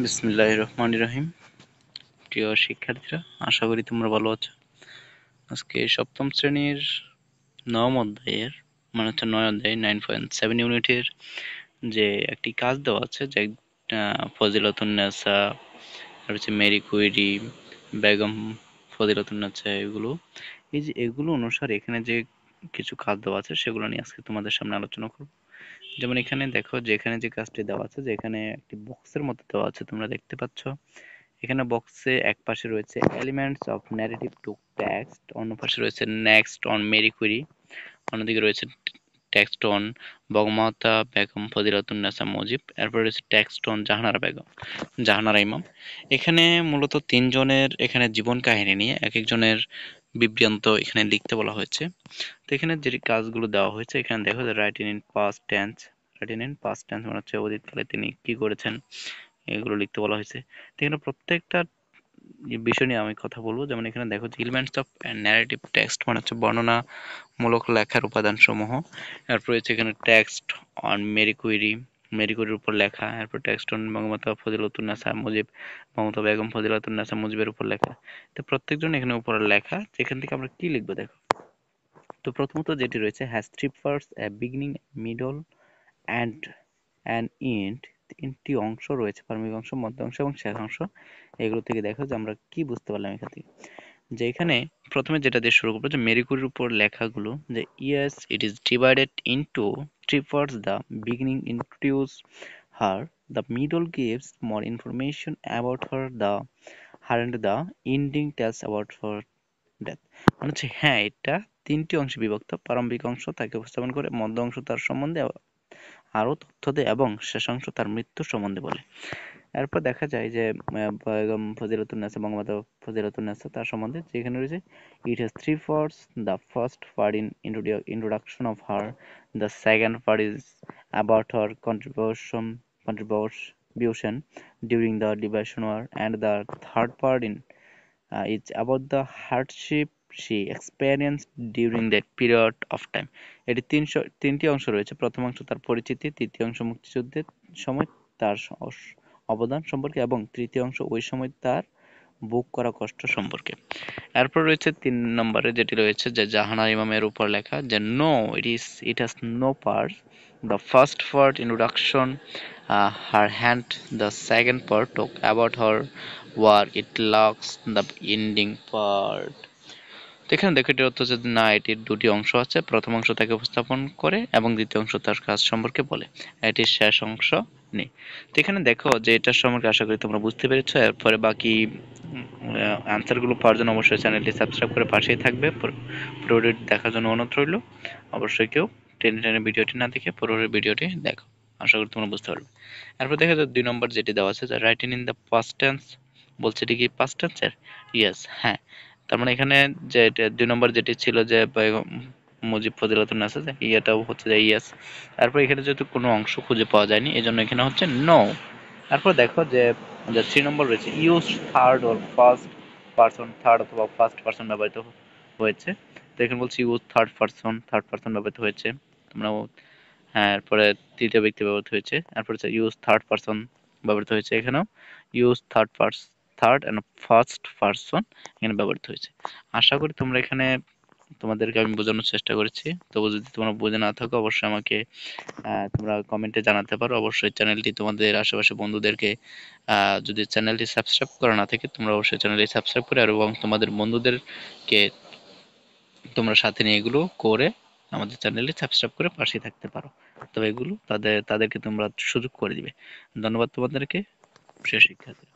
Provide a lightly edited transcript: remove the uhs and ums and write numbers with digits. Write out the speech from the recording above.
বিসমিল্লাহির রহমানির রহিম। প্রিয় শিক্ষার্থীরা, আশা করি তোমরা ভালো আছো। আজকে সপ্তম শ্রেণীর নবম অধ্যায়ের হচ্ছে 9 অধ্যায় 9.7 ইউনিটের যে একটি কাজ দেওয়া আছে, যে ফজিলাতুন্নেসা, আর হচ্ছে মেরি কুয়েরি, বেগম ফজিলাতুন্নেসা, এগুলো অনুসারে এখানে যে কিছু কাজ দেওয়া আছে সেগুলো নিয়ে আজকে তোমাদের সামনে আলোচনা করব। যেমন এখানে দেখো যে এখানে যে কাজটি দেওয়া আছে, যে এখানে একটি বক্সের মতো দেওয়া আছে, তোমরা দেখতে পাচ্ছ। এখানে বক্সে এক পাশে রয়েছে elements of narrative to text, অন্য পাশে রয়েছে নেক্সট অন মেরি কুইরি, অন্যদিকে রয়েছে টেক্সট অন বগমাতা বেগম ফজিলাতুন্নেসা মুজিব, এরপর রয়েছে টেক্সট অন জাহানারা ইমাম। এখানে মূলত তিনজনের এখানে জীবন কাহিনী নিয়ে এক একজনের বিবৃন্ত এখানে লিখতে বলা হয়েছে। তো এখানে যে কাজগুলো দেওয়া হয়েছে, এখানে দেখো যে writing in past tense. Writing in past tense মানে হচ্ছে অতীতকালে তিনি কি করেছেন, এগুলো লিখতে বলা হয়েছে। তো এখানে প্রত্যেকটা বিষয় নিয়ে আমি কথা বলবো। যেমন এখানে দেখো যে এলিমেন্টস অফ ন্যারেটিভ টেক্সট মানে হচ্ছে বর্ণনামূলক লেখার উপাদান সমূহ। এরপর রয়েছে এখানে text on Marie Curie, Marie কুইরির উপর লেখা। এরপর টেক্সট অন বঙ্গমাতা ফজিলাতুন্নেসা মুজিব, বঙ্গমাতা বেগম ফজিলাতুন্নেসা মুজিবের উপর লেখা। তো প্রত্যেকজন এখানে উপরে লেখা, যেখান থেকে আমরা কি লিখবো দেখো। তো প্রথমত যেটি রয়েছে has three parts, A beginning, middle and an end. তিনটি অংশ রয়েছে, প্রারম্ভিক অংশ, মধ্য অংশ এবং শেষ অংশ। এগুলো থেকে দেখো যে আমরা কি বুঝতে পারলাম এখান থেকে, যে এখানে প্রথমে যেটা দিয়ে শুরু করবো, যে মেরি কুরির উপর লেখাগুলো, যে yes it is divided into three parts. The beginning introduce her, the middle gives more information about her and the ending tells about her death. মানে হচ্ছে হ্যাঁ, এটা তিনটি অংশে বিভক্ত। প্রারম্ভিক অংশ তাকে উপস্থাপন করে, মধ্য অংশ তার সম্বন্ধে আরো তথ্য দেয় এবং শেষাংশ তার মৃত্যু সম্বন্ধে বলে। এরপর দেখা যায় যে বেগম ফজিলাতুন্নেসা, বঙ্গমাতা ফজিলাতুন্নেসা, তার সম্বন্ধে যেখানে রয়েছে it has three parts. The first part in introduction of her, the second part is about her contribution during the Liberation War, and the third part is about the hardship she experienced during that period of time. এটি তিনটি অংশ রয়েছে। প্রথম অংশ তার পরিচিতি, দ্বিতীয় অংশ মুক্তিযুদ্ধের সময় তার অবদান সম্পর্কে, এবং তৃতীয় অংশ ওই সময় তার ভোগ করা কষ্ট সম্পর্কে। এরপর রয়েছে 3 নম্বরে যেটি রয়েছে, যে জাহানারা ইমামের উপর লেখা, যে no it has no part. The first part introduction her hand, the second part talk about her work, it lacks the ending part. তো এখানে দেখো এটির অর্থ হচ্ছে না, এটির দুটি অংশ আছে। প্রথম অংশ তাকে উপস্থাপন করে এবং দ্বিতীয় অংশ তার কাজ সম্পর্কে বলে। এটির শেষ অংশ নেই। তো এখানে দেখো যে এটার সম্পর্কে আশা করি তোমরা বুঝতে পেরেছো। এরপরে বাকি অ্যান্সারগুলো পাওয়ার জন্য অবশ্যই চ্যানেলটি সাবস্ক্রাইব করে পাশেই থাকবে। পুরোটি দেখার জন্য অনুরোধ রইল। অবশ্যই কেউ টেনে টেনে ভিডিওটি না দেখে পুরো ভিডিওটি দেখো, আশা করি তোমরা বুঝতে পারবে। এরপর দেখা যায় 2 নম্বর যেটি দেওয়া আছে, যে writing in the past tense, বলছে এটি কি পাস্ট টেন্সের? ইয়েস, হ্যাঁ। তার মানে এখানে যে 2 নম্বর যেটি ছিল, যে মুজিব ফজিলাতুন্নেসা, এটাও হচ্ছে যে ইয়েস। তারপর এখানে যেহেতু কোনো অংশ খুঁজে পাওয়া যায়নি, এজন্য এখানে হচ্ছে নো। তারপর দেখো যে 3 নম্বর রয়েছে use third or first person, third অথবা ফার্স্ট পারসন ব্যবহৃত হয়েছে। তো এখানে বলছি ইউজ থার্ড পারসন ব্যবহৃত হয়েছে। তোমরা হ্যাঁ, এরপরে তৃতীয় ব্যক্তি ব্যবহৃত হয়েছে। এরপর হচ্ছে ইউজ থার্ড পারসন ব্যবহৃত হয়েছে। এখানেও use third and first person এখানে ব্যবহৃত হয়েছে। আশা করি তোমরা এখানে, তোমাদেরকে আমি বোঝানোর চেষ্টা করেছি। তবু যদি তোমরা বুঝে না থাকো, অবশ্যই আমাকে তোমরা কমেন্টে জানাতে পারো। অবশ্যই চ্যানেলটি তোমাদের আশেপাশে বন্ধুদেরকে, যদি চ্যানেলটি সাবস্ক্রাইব করা না থাকে, তোমরা অবশ্যই চ্যানেলটি সাবস্ক্রাইব করে এবং তোমাদের বন্ধুদেরকে তোমরা সাথে নিয়ে এগুলো করে আমাদের চ্যানেলটি সাবস্ক্রাইব করে পাশেই থাকতে পারো। তবে এগুলো তাদেরকে তোমরা সুযোগ করে দিবে। ধন্যবাদ তোমাদেরকে, প্রিয় শিক্ষার্থী।